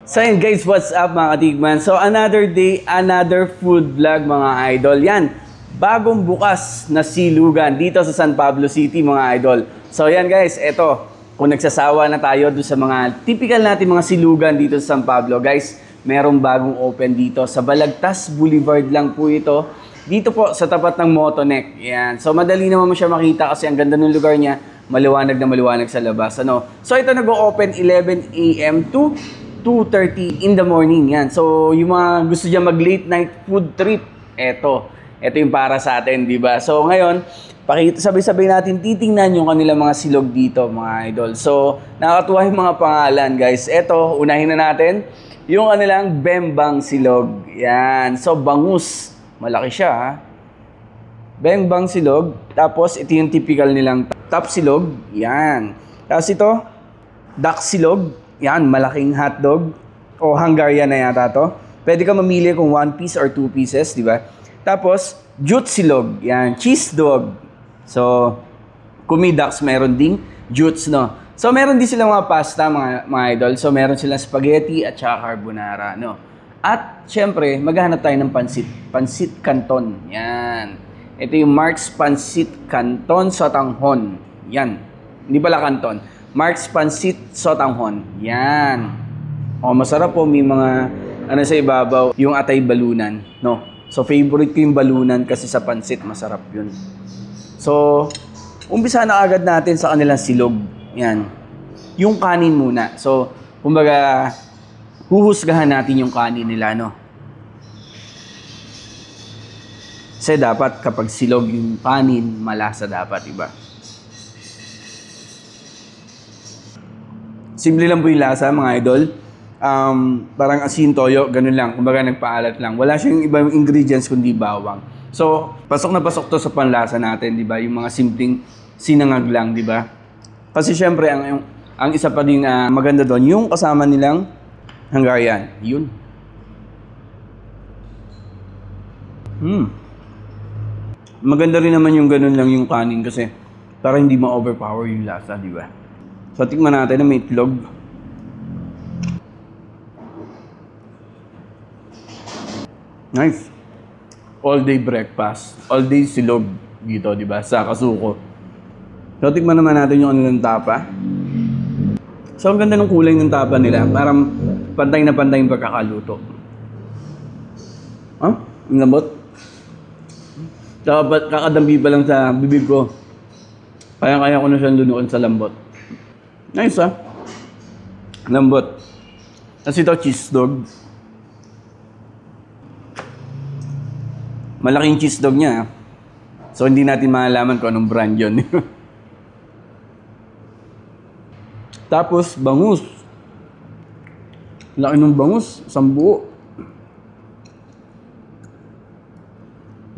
So yun guys, what's up mga katigman? So another day, another food vlog mga idol. Yan, bagong bukas na silugan dito sa San Pablo City mga idol. So yan guys, eto, kung nagsasawa na tayo doon sa mga typical natin mga silugan dito sa San Pablo. Guys, merong bagong open dito sa Balagtas Boulevard lang po ito. Dito po sa tapat ng Motonek. Yan. So madali naman mo siya makita kasi ang ganda ng lugar niya. Maliwanag na maliwanag sa labas. Ano? So ito nag-open 11 a.m. to 2:30 in the morning. Yan. So yung mga gusto dyan mag late night food trip, ito yung para sa atin, di ba? So ngayon, sabay-sabay natin titingnan yung kanilang mga silog dito, mga idol. So nakakatuwa yung mga pangalan, guys. Ito, unahin na natin yung kanilang Bembang Silog. Yan. So bangus. Malaki siya, ha? Bembang Silog. Tapos ito yung typical nilang top silog. Yan. Tapos ito, duck silog. Yan, malaking hotdog. O Hungarian na yata to. Pwede ka mamili kung 1 piece or 2 pieces, di ba? Tapos, jute silog. Yan, cheese dog. So, kung may ducks, meron ding jutes, no? So, meron din silang mga pasta, mga idol. So, meron silang spaghetti at saka carbonara, no? At, syempre, maghahanap tayo ng pansit. Pansit Canton. Yan. Ito yung Mark's Pansit Canton Sotanghon. Yan. Hindi pala Canton. Mark's Pansit Sotanghon. Yan. O, masarap po. May mga, sa ibabaw, yung atay balunan. No? So, favorite ko yung balunan kasi sa pansit, masarap yun. So, umpisa na agad natin sa kanilang silog. Yan. Yung kanin muna. So, kumbaga, huhusgahan natin yung kanin nila, no? Kasi dapat kapag silog yung kanin, malasa dapat, iba. Simple lang po yung lasa, mga idol. Parang asin, toyo, ganun lang. Kumbaga nagpaalat lang. Wala siyang ibang ingredients kundi bawang. So, pasok na pasok to sa panlasa natin, di ba? Yung mga simpleng sinangag lang, di ba? Kasi syempre, ang isa pa din maganda doon, yung kasama nilang Hungarian. Yun. Maganda rin naman yung ganun lang yung kanin kasi para hindi ma-overpower yung lasa, di ba? So, tikman natin na may itlog. Nice. All day breakfast. All day silog dito, di ba? Sa Kasuko. So, tikman naman natin yung kanilang tapa. So, ang ganda ng kulay ng tapa nila. Parang pantay na pantay yung pagkakaluto. Ang lambot. Dapat kakadambi pa lang sa bibig ko. Kaya ko na siyang lunukin sa lambot. Nice, ha? Lambot. Tapos ito, cheese dog. Malaking cheese dog niya, ha? So, hindi natin malalaman kung anong brand yun. Tapos, bangus. Laki ng bangus. Isang buo.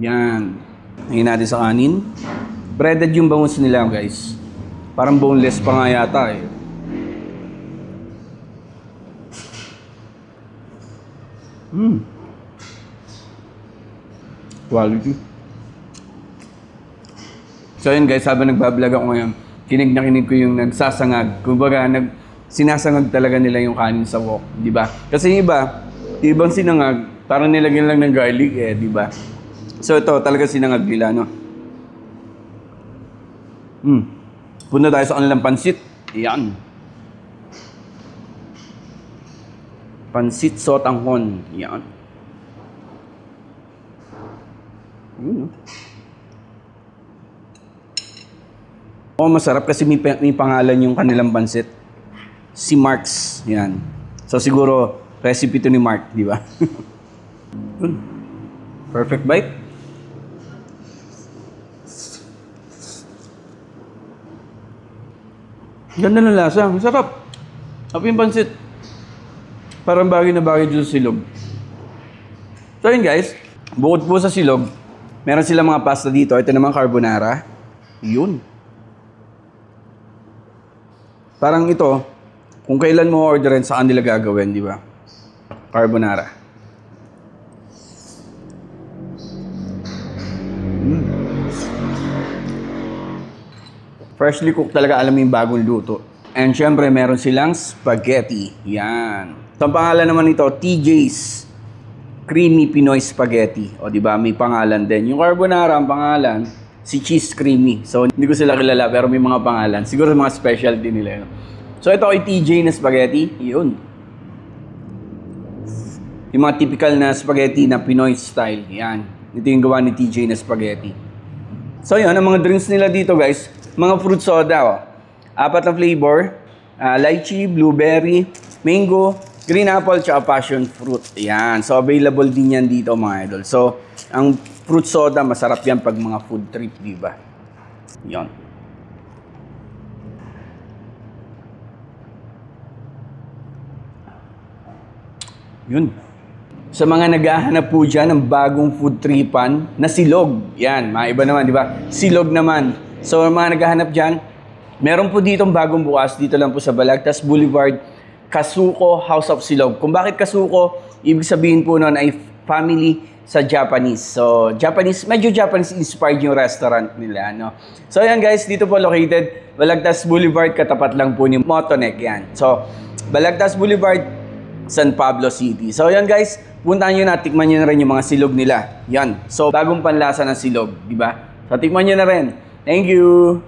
Yan. Ngayon natin sa kanin. Breaded yung bangus nila, guys. Parang boneless pa nga yata, eh. Quality. So, yun guys. Habang nagbablog ako ngayon, kinig na kinig ko yung nagsasangag. Kumbaga, sinasangag talaga nila yung kanin sa wok, di ba? Kasi yung ibang sinangag, parang nilagyan lang ng garlic eh, di ba? So ito, talaga sinangag nila, no? Punta tayo sa kanilang pansit. Yan. Pansit Sotanghon. Yan. Yun, no? Masarap kasi may pangalan yung kanilang pansit. Si Mark's. Yan. So siguro, recipe to ni Mark, di ba? Perfect bite. Ganda ng lasa. Masarap. Sarap yung pansit. Parang bagay na bagay dito sa silog. So yun guys, bukod po sa silog, meron silang mga pasta dito. Ito naman carbonara. Yun. Parang ito, kung kailan mo orderin, saan nila gagawin, di ba? Carbonara. Freshly cooked talaga, alam mo yung bagong luto. And syempre, meron silang spaghetti. Yan. So, ang pangalan naman nito, TJ's Creamy Pinoy Spaghetti. O, di ba? May pangalan din. Yung carbonara, ang pangalan, si Cheese Creamy. So, hindi ko sila kilala, pero may mga pangalan. Siguro mga specialty nila yun. So, ito ay TJ na spaghetti. Yun. Yung mga typical na spaghetti na Pinoy style. Yan. Ito yung gawa ni TJ na spaghetti. So, yun. Ang mga drinks nila dito, guys. Mga fruit soda, oh. 4 na flavor. Lychee, blueberry, mango, green apple, tsaka passion fruit. Yan. So, available din yan dito, mga idol. So, ang fruit soda, masarap yan pag mga food trip, diba? Yan. Yun. Sa mga naghahanap po dyan ng bagong food tripan na silog. Yan, mga iba naman, di ba? Silog naman. So, mga naghahanap dyan, meron po ditong bagong bukas, dito lang po sa Balagtas Boulevard, Kasuko House of Silog. Kung bakit Kasuko, ibig sabihin po nun ay family sa Japanese. So, Japanese, medyo Japanese-inspired yung restaurant nila, no? So, yan guys, dito po located, Balagtas Boulevard, katapat lang po ni Motonek, yan. So, Balagtas Boulevard, San Pablo City. So, yan guys, puntahan nyo na, tikman nyo na rin yung mga silog nila. Yan. So, bagong panlasa ng silog, di ba? So, tikman nyo na rin. Thank you!